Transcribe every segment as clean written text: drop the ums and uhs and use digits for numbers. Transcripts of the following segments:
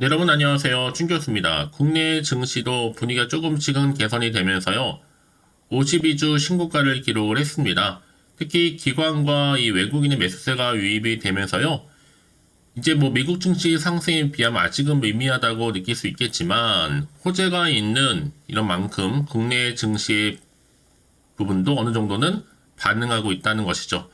네, 여러분 안녕하세요. 춘교수입니다. 국내 증시도 분위기가 조금씩은 개선이 되면서요. 52주 신고가를 기록을 했습니다. 특히 기관과 이 외국인의 매수세가 유입이 되면서요. 이제 뭐 미국 증시 상승에 비하면 아직은 미미하다고 느낄 수 있겠지만 호재가 있는 이런 만큼 국내 증시 부분도 어느 정도는 반응하고 있다는 것이죠.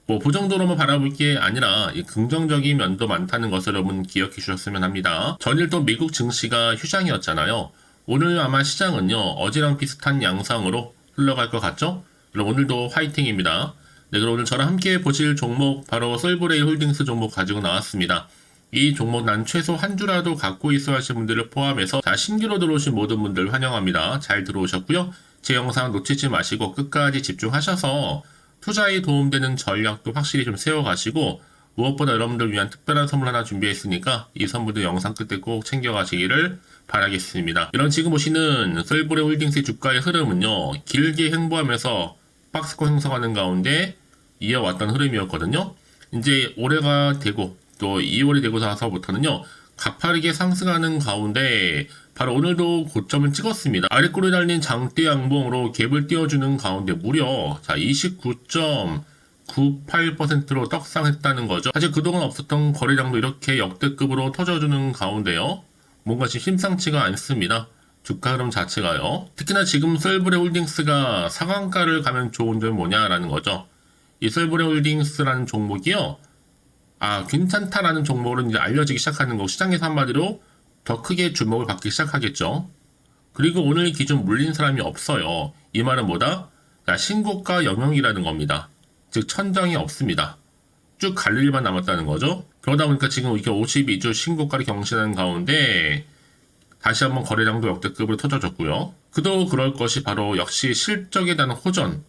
뭐 그 정도로만 바라볼 게 아니라 이 긍정적인 면도 많다는 것을 여러분 기억해 주셨으면 합니다. 전일도 미국 증시가 휴장이었잖아요. 오늘 아마 시장은요 어제랑 비슷한 양상으로 흘러갈 것 같죠? 그럼 오늘도 화이팅입니다. 네, 그럼 오늘 저랑 함께 보실 종목 바로 솔브레이 홀딩스 종목 가지고 나왔습니다. 이 종목 난 최소 한 주라도 갖고 있어야 하실 분들을 포함해서 다 신규로 들어오신 모든 분들 환영합니다. 잘 들어오셨고요. 제 영상 놓치지 마시고 끝까지 집중하셔서 투자에 도움되는 전략도 확실히 좀 세워가시고 무엇보다 여러분들 위한 특별한 선물 하나 준비했으니까 이 선물도 영상 끝에 꼭 챙겨가시기를 바라겠습니다. 이런 지금 보시는 솔브레 홀딩스의 주가의 흐름은요. 길게 횡보하면서 박스권 형성하는 가운데 이어왔던 흐름이었거든요. 이제 올해가 되고 또 2월이 되고 나서부터는요. 가파르게 상승하는 가운데 바로 오늘도 고점을 찍었습니다. 아래꼬리 달린 장대 양봉으로 갭을 띄워주는 가운데 무려 29.98%로 떡상했다는 거죠. 사실 그동안 없었던 거래량도 이렇게 역대급으로 터져주는 가운데요. 뭔가 지금 심상치가 않습니다. 주가 흐름 자체가요. 특히나 지금 솔브레 홀딩스가 상한가를 가면 좋은 점이 뭐냐라는 거죠. 이 솔브레 홀딩스라는 종목이요. 괜찮다라는 종목으로 이제 알려지기 시작하는 거, 시장에서 한마디로 더 크게 주목을 받기 시작하겠죠. 그리고 오늘 기준 물린 사람이 없어요. 이 말은 뭐다? 신고가 영역이라는 겁니다. 즉, 천정이 없습니다. 쭉 갈 일만 남았다는 거죠. 그러다 보니까 지금 이게 52주 신고가를 경신하는 가운데 다시 한번 거래량도 역대급으로 터져졌고요. 그도 그럴 것이 바로 역시 실적에 대한 호전의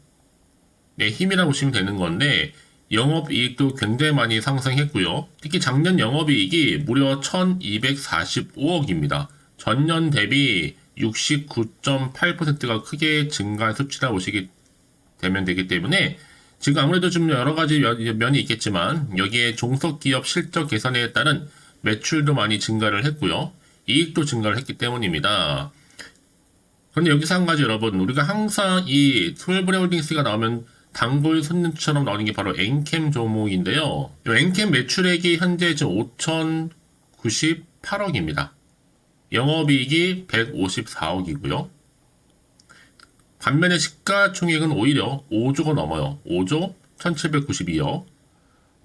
힘이라고 보시면 되는 건데 영업이익도 굉장히 많이 상승했고요. 특히 작년 영업이익이 무려 1245억입니다. 전년 대비 69.8%가 크게 증가한 수치라 보시게 되면 되기 때문에 지금 아무래도 좀 여러 가지 면이 있겠지만 여기에 종속기업 실적 개선에 따른 매출도 많이 증가를 했고요. 이익도 증가를 했기 때문입니다. 그런데 여기서 한 가지 여러분, 우리가 항상 이 솔브레 홀딩스가 나오면 단골 손님처럼 나오는 게 바로 엔캠 종목인데요. 이 엔캠 매출액이 현재 지금 5,098억입니다. 영업이익이 154억이고요. 반면에 시가총액은 오히려 5조가 넘어요. 5조 1,792억.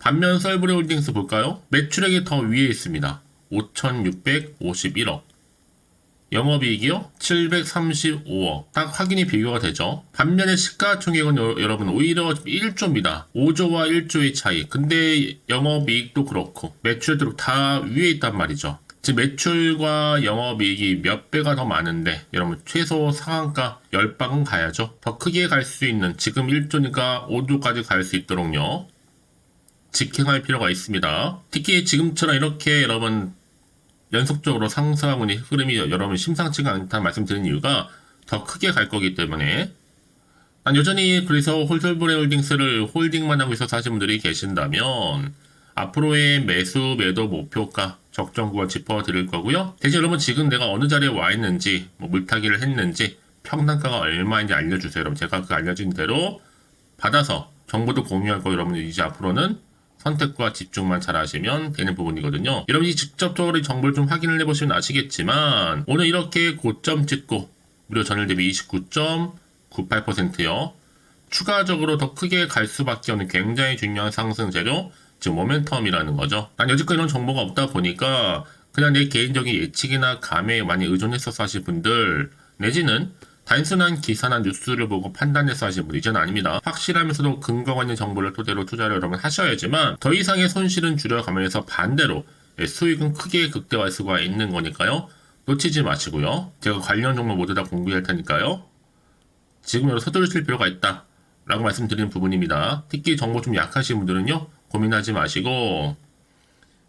반면 솔브레 홀딩스 볼까요? 매출액이 더 위에 있습니다. 5,651억. 영업이익이요? 735억. 딱 확인이 비교가 되죠. 반면에 시가총액은 여러분 오히려 1조입니다. 5조와 1조의 차이. 근데 영업이익도 그렇고 매출도 다 위에 있단 말이죠. 즉 매출과 영업이익이 몇 배가 더 많은데 여러분 최소 상한가 10방은 가야죠. 더 크게 갈 수 있는 지금 1조니까 5조까지 갈 수 있도록요. 직행할 필요가 있습니다. 특히 지금처럼 이렇게 여러분 연속적으로 상승하고 있는 흐름이 여러분 심상치가 않다는 말씀드린 이유가 더 크게 갈 거기 때문에 난 여전히 그래서 솔브레 홀딩스를 홀딩만 하고 있어서 하시는 분들이 계신다면 앞으로의 매수 매도 목표가 적정구간 짚어드릴 거고요. 대신 여러분 지금 내가 어느 자리에 와 있는지 물타기를 했는지 평단가가 얼마인지 알려주세요. 여러분 제가 그 알려진 대로 받아서 정보도 공유할 거예요. 여러분 이제 앞으로는 선택과 집중만 잘 하시면 되는 부분이거든요. 여러분이 직접적으로 정보를 좀 확인을 해보시면 아시겠지만 오늘 이렇게 고점 찍고 무려 전일 대비 29.98%요. 추가적으로 더 크게 갈 수밖에 없는 굉장히 중요한 상승 재료, 즉 모멘텀이라는 거죠. 난 여지껏 이런 정보가 없다 보니까 그냥 내 개인적인 예측이나 감에 많이 의존했어서 하실 분들 내지는 단순한 기사나 뉴스를 보고 판단해서 하시는 분들 이제는 아닙니다. 확실하면서도 근거가 있는 정보를 토대로 투자를 여러분 하셔야지만 더 이상의 손실은 줄여가면서 반대로 수익은 크게 극대화할 수가 있는 거니까요. 놓치지 마시고요. 제가 관련 종목 모두 다 공개할 테니까요. 지금 여러분 서두르실 필요가 있다 라고 말씀드리는 부분입니다. 특히 정보 좀 약하신 분들은요. 고민하지 마시고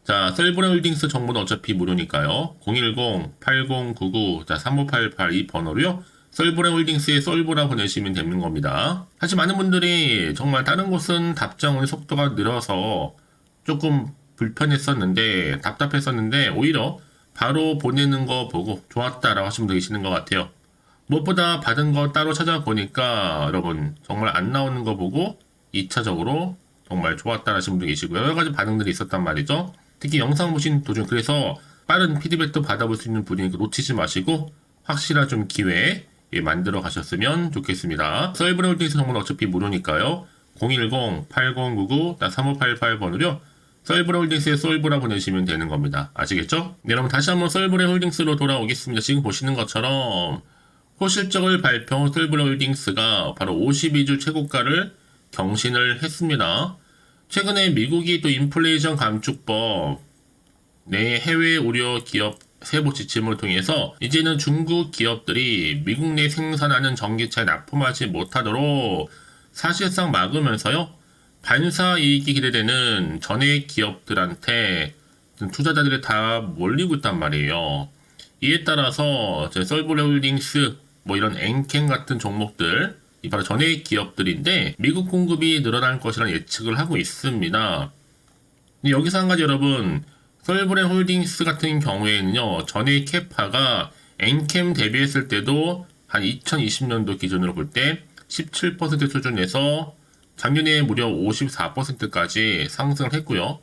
자, 솔브레 홀딩스 정보는 어차피 무료니까요. 010-8099-3588 이 번호로요. 솔브레 홀딩스에 솔브라 보내시면 되는 겁니다. 사실 많은 분들이 정말 다른 곳은 답장의 속도가 늘어서 조금 불편했었는데 답답했었는데 오히려 바로 보내는 거 보고 좋았다라고 하시는 분도 계시는 것 같아요. 무엇보다 받은 거 따로 찾아보니까 여러분 정말 안 나오는 거 보고 2차적으로 정말 좋았다 하시는 분도 계시고 여러 가지 반응들이 있었단 말이죠. 특히 영상 보신 도중 그래서 빠른 피드백도 받아볼 수 있는 분이니까 놓치지 마시고 확실한 좀 기회 만들어 가셨으면 좋겠습니다. 썰브레홀딩스 정보는 어차피 무료니까요. 010-8099-3588번으로 썰브레홀딩스에 썰브라 보내시면 되는 겁니다. 아시겠죠? 네, 여러분 다시 한번 썰브레홀딩스로 돌아오겠습니다. 지금 보시는 것처럼 호실적을 발표한 썰브레홀딩스가 바로 52주 최고가를 경신을 했습니다. 최근에 미국이 또 인플레이션 감축법 내 해외 우려 기업 세부 지침을 통해서 이제는 중국 기업들이 미국 내 생산하는 전기차에 납품하지 못하도록 사실상 막으면서요. 반사 이익이 기대되는 전액 기업들한테 투자자들이 다 몰리고 있단 말이에요. 이에 따라서 썰브레홀딩스 뭐 이런 엔캠 같은 종목들 이 바로 전액 기업들인데 미국 공급이 늘어날 것이라는 예측을 하고 있습니다. 여기서 한 가지 여러분 썰브레홀딩스 같은 경우에는요 전액 캐파가 엔캠 대비했을 때도 한 2020년도 기준으로 볼 때 17% 수준에서 작년에 무려 54%까지 상승을 했고요.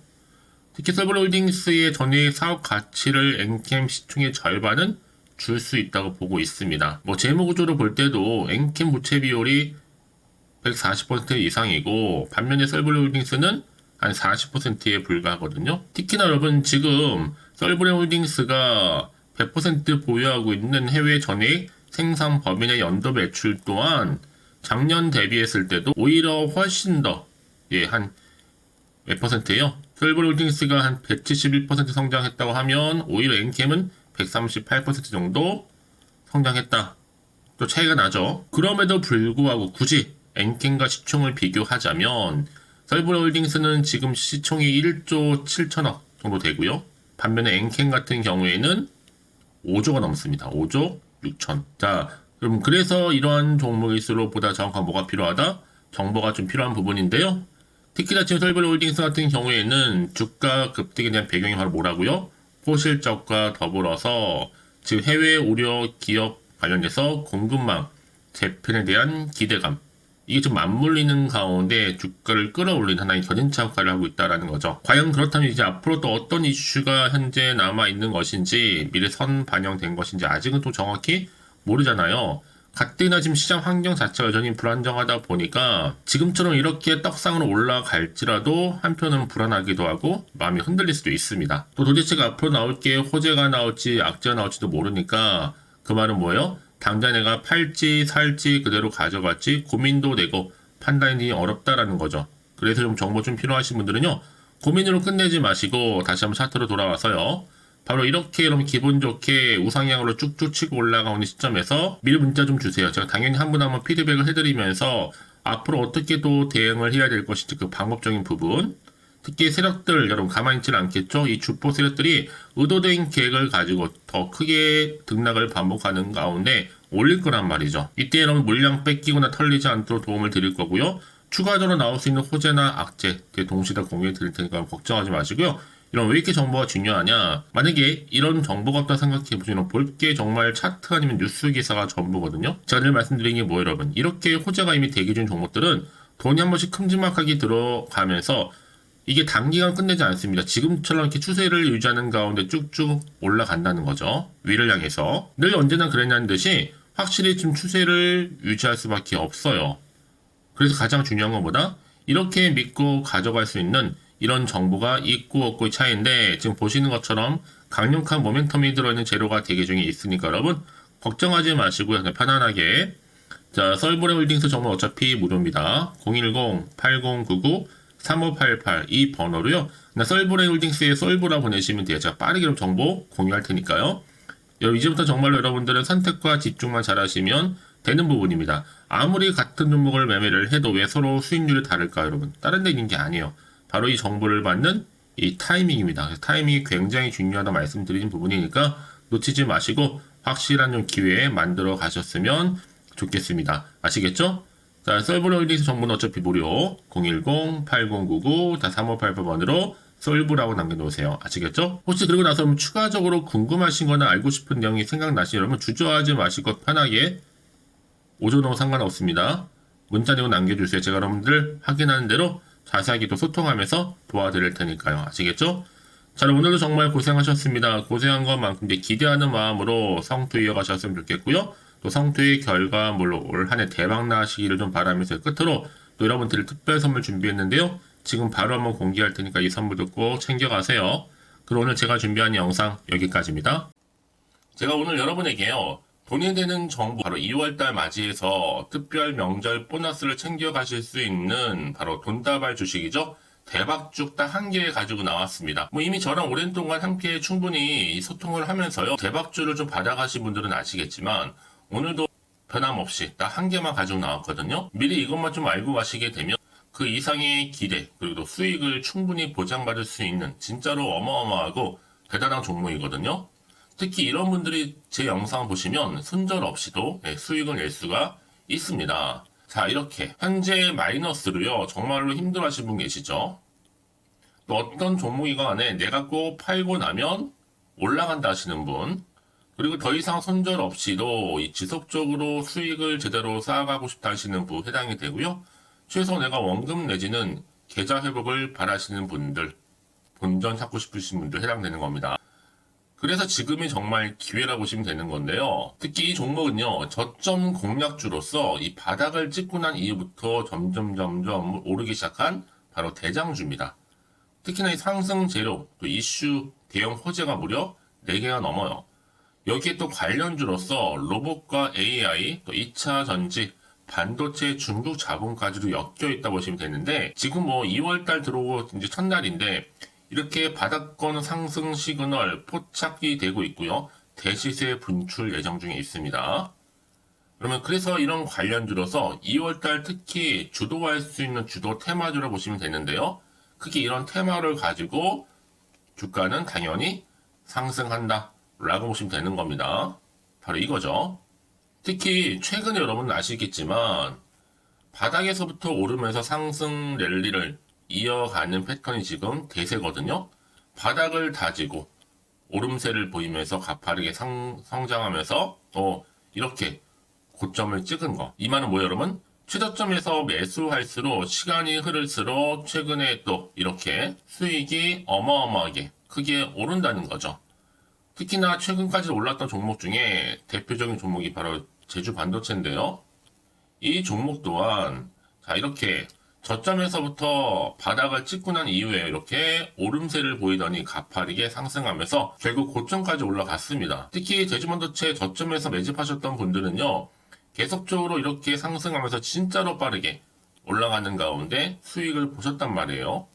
특히 썰브레홀딩스의 전액 사업 가치를 엔캠 시총의 절반은 줄 수 있다고 보고 있습니다. 뭐 재무구조로 볼 때도 엔캠 부채 비율이 140% 이상이고 반면에 썰브레홀딩스는 한 40%에 불과하거든요. 특히나 여러분 지금 썰브레홀딩스가 100% 보유하고 있는 해외 전액 생산 범위의 연도 매출 또한 작년 대비했을 때도 오히려 훨씬 더 한 몇 %예요? 썰브레홀딩스가 한 171% 성장했다고 하면 오히려 엔캠은 138% 정도 성장했다. 또 차이가 나죠. 그럼에도 불구하고 굳이 엔캠과 시총을 비교하자면 썰브레홀딩스는 지금 시총이 1조 7천억 정도 되고요. 반면에 엔캠 같은 경우에는 5조가 넘습니다. 5조 6천. 자, 그럼 그래서 이러한 종목일수록 보다 정확한 뭐가 필요하다? 정보가 좀 필요한 부분인데요. 특히나 지금 썰브레홀딩스 같은 경우에는 주가 급등에 대한 배경이 바로 뭐라고요? 호실적과 더불어서 지금 해외 우려 기업 관련돼서 공급망 재편에 대한 기대감 이게 좀 맞물리는 가운데 주가를 끌어올리는 하나의 견인차 역할을 하고 있다는 거죠. 과연 그렇다면 이제 앞으로 또 어떤 이슈가 현재 남아있는 것인지 미래 선 반영된 것인지 아직은 또 정확히 모르잖아요. 가뜩이나 지금 시장 환경 자체가 여전히 불안정하다 보니까 지금처럼 이렇게 떡상으로 올라갈지라도 한편은 불안하기도 하고 마음이 흔들릴 수도 있습니다. 또 도대체가 앞으로 나올 게 호재가 나올지 악재가 나올지도 모르니까 그 말은 뭐예요? 당장 내가 팔지 살지 그대로 가져갈지 고민도 되고 판단이 어렵다라는 거죠. 그래서 좀 정보 좀 필요하신 분들은요. 고민으로 끝내지 마시고 다시 한번 차트로 돌아와서요. 바로 이렇게 여러분 기분 좋게 우상향으로 쭉쭉 치고 올라가는 시점에서 미리 문자 좀 주세요. 제가 당연히 한 분 한 분 피드백을 해드리면서 앞으로 어떻게 또 대응을 해야 될 것인지 그 방법적인 부분 특히 세력들 여러분 가만히 있지는 않겠죠. 이 주포 세력들이 의도된 계획을 가지고 더 크게 등락을 반복하는 가운데 올릴 거란 말이죠. 이때 여러분 물량 뺏기거나 털리지 않도록 도움을 드릴 거고요. 추가적으로 나올 수 있는 호재나 악재 동시에 다 공유해 드릴 테니까 걱정하지 마시고요. 이런 왜 이렇게 정보가 중요하냐? 만약에 이런 정보가 없다 생각해보시면 볼 게 정말 차트 아니면 뉴스 기사가 전부거든요. 제가 늘 말씀드린 게 뭐예요 여러분? 이렇게 호재가 이미 대기 중 종목들은 돈이 한 번씩 큼지막하게 들어가면서 이게 단기간 끝내지 않습니다. 지금처럼 이렇게 추세를 유지하는 가운데 쭉쭉 올라간다는 거죠. 위를 향해서. 늘 언제나 그랬냐는 듯이 확실히 좀 추세를 유지할 수밖에 없어요. 그래서 가장 중요한 것보다 이렇게 믿고 가져갈 수 있는 이런 정보가 있고 없고의 차이인데 지금 보시는 것처럼 강력한 모멘텀이 들어있는 재료가 대기 중에 있으니까 여러분 걱정하지 마시고요. 그냥 편안하게 자 썰브레홀딩스 정보 어차피 무료입니다. 010-8099-3588 이 번호로요. 썰브레홀딩스에 썰브라 보내시면 돼요. 제가 빠르게 정보 공유할 테니까요. 이제부터 정말로 여러분들은 선택과 집중만 잘하시면 되는 부분입니다. 아무리 같은 종목을 매매를 해도 왜 서로 수익률이 다를까 여러분? 다른 데 있는 게 아니에요. 바로 이 정보를 받는 이 타이밍입니다. 타이밍이 굉장히 중요하다 말씀드린 부분이니까 놓치지 마시고 확실한 좀 기회에 만들어 가셨으면 좋겠습니다. 아시겠죠? 자, 썰브레홀딩스 정보는 어차피 무료 010-8099-3588번으로 솔브라고 남겨놓으세요. 아시겠죠? 혹시 그리고 나서 추가적으로 궁금하신 거나 알고 싶은 내용이 생각나시면 여러분 주저하지 마시고 편하게 오전하고 상관없습니다. 문자 내용 남겨주세요. 제가 여러분들 확인하는 대로 자세하게 또 소통하면서 도와드릴 테니까요. 아시겠죠? 자, 오늘도 정말 고생하셨습니다. 고생한 것만큼 이제 기대하는 마음으로 성투 이어가셨으면 좋겠고요. 또 성투의 결과물로 올 한 해 대박 나시기를 좀 바라면서 끝으로 또 여러분들 특별 선물 준비했는데요. 지금 바로 한번 공개할 테니까 이 선물도 꼭 챙겨가세요. 그럼 오늘 제가 준비한 영상 여기까지입니다. 제가 오늘 여러분에게요. 돈이 되는 정보 바로 2월달 맞이해서 특별 명절 보너스를 챙겨가실 수 있는 바로 돈다발 주식이죠. 대박죽 딱 한 개 가지고 나왔습니다. 뭐 이미 저랑 오랜 동안 함께 충분히 소통을 하면서요. 대박주를 좀 받아가신 분들은 아시겠지만 오늘도 변함없이 딱 한 개만 가지고 나왔거든요. 미리 이것만 좀 알고 가시게 되면 그 이상의 기대 그리고 또 수익을 충분히 보장받을 수 있는 진짜로 어마어마하고 대단한 종목이거든요. 특히 이런 분들이 제 영상 보시면 손절 없이도 수익을 낼 수가 있습니다. 자, 이렇게 현재 마이너스로요. 정말로 힘들어하시는 분 계시죠? 또 어떤 종목이간에 내가 꼭 팔고 나면 올라간다 하시는 분, 그리고 더 이상 손절 없이도 지속적으로 수익을 제대로 쌓아가고 싶다 하시는 분 해당이 되고요. 최소 내가 원금 내지는 계좌 회복을 바라시는 분들, 본전 찾고 싶으신 분들 해당되는 겁니다. 그래서 지금이 정말 기회라고 보시면 되는 건데요. 특히 이 종목은요, 저점 공략주로서 이 바닥을 찍고 난 이후부터 점점 오르기 시작한 바로 대장주입니다. 특히나 이 상승 재료, 또 이슈, 대형 호재가 무려 4개가 넘어요. 여기에 또 관련주로서 로봇과 AI, 또 2차 전지, 반도체 중국 자본까지도 엮여 있다 보시면 되는데, 지금 뭐 2월달 들어오고 이제 첫날인데, 이렇게 바닥권 상승 시그널 포착이 되고 있고요. 대시세 분출 예정 중에 있습니다. 그러면 그래서 이런 관련주로서 2월달 특히 주도할 수 있는 주도 테마주라고 보시면 되는데요. 크게 이런 테마를 가지고 주가는 당연히 상승한다 라고 보시면 되는 겁니다. 바로 이거죠. 특히 최근에 여러분 아시겠지만 바닥에서부터 오르면서 상승 랠리를 이어가는 패턴이 지금 대세거든요. 바닥을 다지고 오름세를 보이면서 가파르게 성장하면서 이렇게 고점을 찍은 거. 이 말은 뭐예요, 여러분? 최저점에서 매수할수록 시간이 흐를수록 최근에 또 이렇게 수익이 어마어마하게 크게 오른다는 거죠. 특히나 최근까지 올랐던 종목 중에 대표적인 종목이 바로 제주 반도체인데요. 이 종목 또한 자 이렇게 저점에서부터 바닥을 찍고 난 이후에 이렇게 오름세를 보이더니 가파르게 상승하면서 결국 고점까지 올라갔습니다. 특히 제주반도체 저점에서 매집하셨던 분들은요. 계속적으로 이렇게 상승하면서 진짜로 빠르게 올라가는 가운데 수익을 보셨단 말이에요.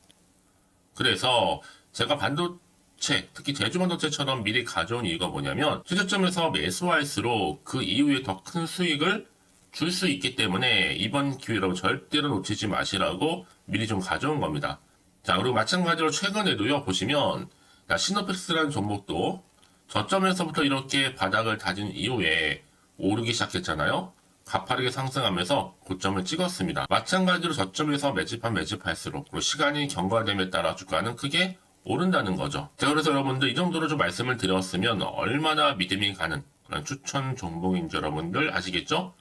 그래서 제가 반도체, 특히 제주반도체처럼 미리 가져온 이유가 뭐냐면 최저점에서 매수할수록 그 이후에 더 큰 수익을 줄 수 있기 때문에 이번 기회로 절대로 놓치지 마시라고 미리 좀 가져온 겁니다. 자, 그리고 마찬가지로 최근에도요, 보시면, 시노펙스라는 종목도 저점에서부터 이렇게 바닥을 다진 이후에 오르기 시작했잖아요. 가파르게 상승하면서 고점을 찍었습니다. 마찬가지로 저점에서 매집할수록 그리고 시간이 경과됨에 따라 주가는 크게 오른다는 거죠. 자, 그래서 여러분들 이 정도로 좀 말씀을 드렸으면 얼마나 믿음이 가는 그런 추천 종목인지 여러분들 아시겠죠?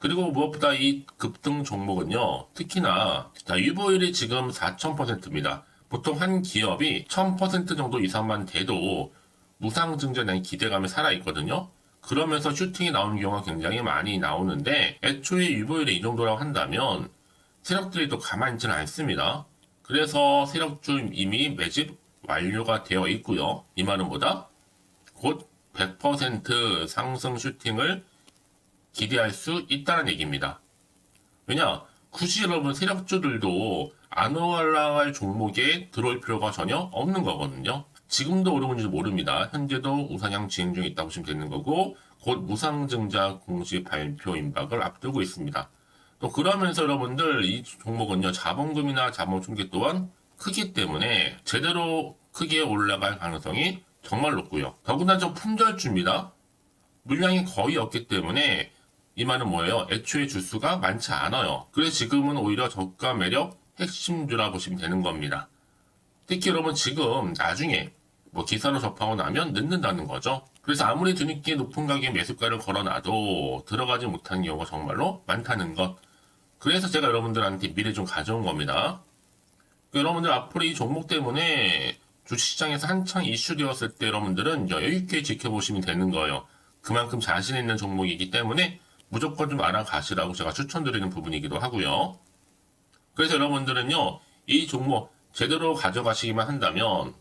그리고 무엇보다 이 급등 종목은요, 특히나, 유보율이 지금 4000%입니다. 보통 한 기업이 1000% 정도 이상만 돼도 무상증자에 대한 기대감이 살아있거든요. 그러면서 슈팅이 나오는 경우가 굉장히 많이 나오는데, 애초에 유보율이 이 정도라고 한다면, 세력들이 또 가만히 있지는 않습니다. 그래서 세력주 이미 매집 완료가 되어 있고요. 이 말은 뭐다? 곧 100% 상승 슈팅을 기대할 수 있다는 얘기입니다. 왜냐? 굳이 여러분 세력주들도 안 올라갈 종목에 들어올 필요가 전혀 없는 거거든요. 지금도 오르고 있는지 모릅니다. 현재도 우상향 진행 중에 있다고 보시면 되는 거고 곧 무상증자 공시 발표 임박을 앞두고 있습니다. 또 그러면서 여러분들 이 종목은요. 자본금이나 자본 충격 또한 크기 때문에 제대로 크게 올라갈 가능성이 정말 높고요. 더구나 좀 품절주입니다. 물량이 거의 없기 때문에 이 말은 뭐예요? 애초에 주수가 많지 않아요. 그래서 지금은 오히려 저가 매력 핵심주라 보시면 되는 겁니다. 특히 여러분 지금 나중에 뭐 기사로 접하고 나면 늦는다는 거죠. 그래서 아무리 뒤늦게 높은 가격의 매수가를 걸어놔도 들어가지 못한 경우가 정말로 많다는 것. 그래서 제가 여러분들한테 미리 좀 가져온 겁니다. 여러분들 앞으로 이 종목 때문에 주식시장에서 한창 이슈되었을 때 여러분들은 여유있게 지켜보시면 되는 거예요. 그만큼 자신 있는 종목이기 때문에 무조건 좀 알아가시라고 제가 추천드리는 부분이기도 하고요. 그래서 여러분들은요, 이 종목 제대로 가져가시기만 한다면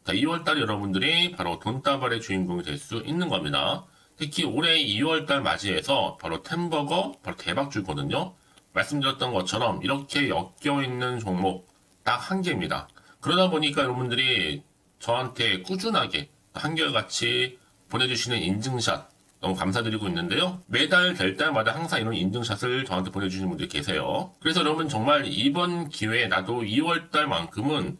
2월달에 여러분들이 바로 돈다발의 주인공이 될 수 있는 겁니다. 특히 올해 2월달 맞이해서 바로 템버거 바로 대박주거든요. 말씀드렸던 것처럼 이렇게 엮여있는 종목 딱 한 개입니다. 그러다 보니까 여러분들이 저한테 꾸준하게 한결같이 보내주시는 인증샷 너무 감사드리고 있는데요. 매달 될 때마다 항상 이런 인증샷을 저한테 보내주시는 분들이 계세요. 그래서 여러분 정말 이번 기회에 나도 2월달만큼은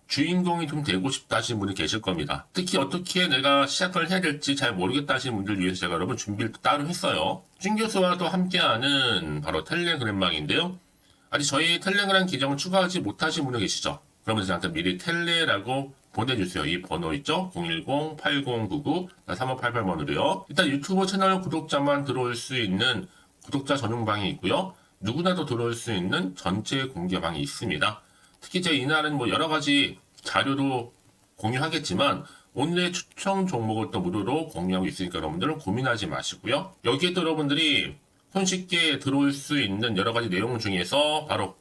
주인공이 좀 되고 싶다 하시는 분이 계실 겁니다. 특히 어떻게 내가 시작을 해야 될지 잘 모르겠다 하시는 분들 위해서 제가 여러분 준비를 따로 했어요. 준 교수와도 함께하는 바로 텔레그램방인데요. 아직 저희 텔레그램 계정을 추가하지 못하신 분이 계시죠? 그러면 저한테 미리 텔레라고 보내주세요. 이 번호 있죠? 010-8099-3588번으로요. 일단 유튜브 채널 구독자만 들어올 수 있는 구독자 전용방이 있고요. 누구나도 들어올 수 있는 전체 공개방이 있습니다. 특히 제 이날은 뭐 여러 가지 자료도 공유하겠지만 오늘의 추천 종목을 또 무료로 공유하고 있으니까 여러분들은 고민하지 마시고요. 여기에 또 여러분들이 손쉽게 들어올 수 있는 여러 가지 내용 중에서 바로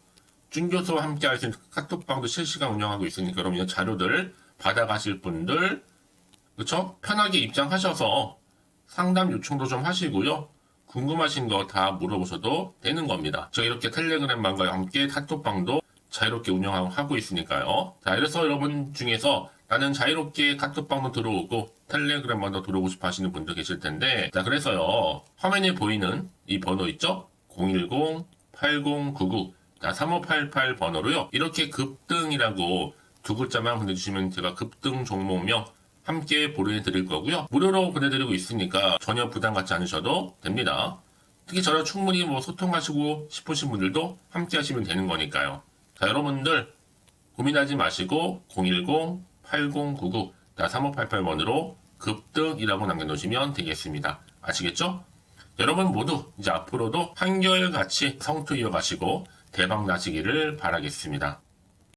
준교수와 함께 할 수 있는 카톡방도 실시간 운영하고 있으니까 여러분 자료들 받아가실 분들 그쵸? 편하게 입장하셔서 상담 요청도 좀 하시고요. 궁금하신 거 다 물어보셔도 되는 겁니다. 저 이렇게 텔레그램방과 함께 카톡방도 자유롭게 운영하고 있으니까요. 자, 그래서 여러분 중에서 나는 자유롭게 카톡방도 들어오고 텔레그램방도 들어오고 싶어 하시는 분들 계실 텐데, 자, 그래서요. 화면에 보이는 이 번호 있죠? 010-8099-3588 번호로요. 이렇게 급등이라고 두 글자만 보내주시면 제가 급등 종목명 함께 보내드릴 거고요. 무료로 보내드리고 있으니까 전혀 부담 갖지 않으셔도 됩니다. 특히 저랑 충분히 뭐 소통하시고 싶으신 분들도 함께 하시면 되는 거니까요. 자, 여러분들 고민하지 마시고 010-8099-3588번으로 급등이라고 남겨놓으시면 되겠습니다. 아시겠죠? 여러분 모두 이제 앞으로도 한결같이 성투 이어가시고 대박 나시기를 바라겠습니다.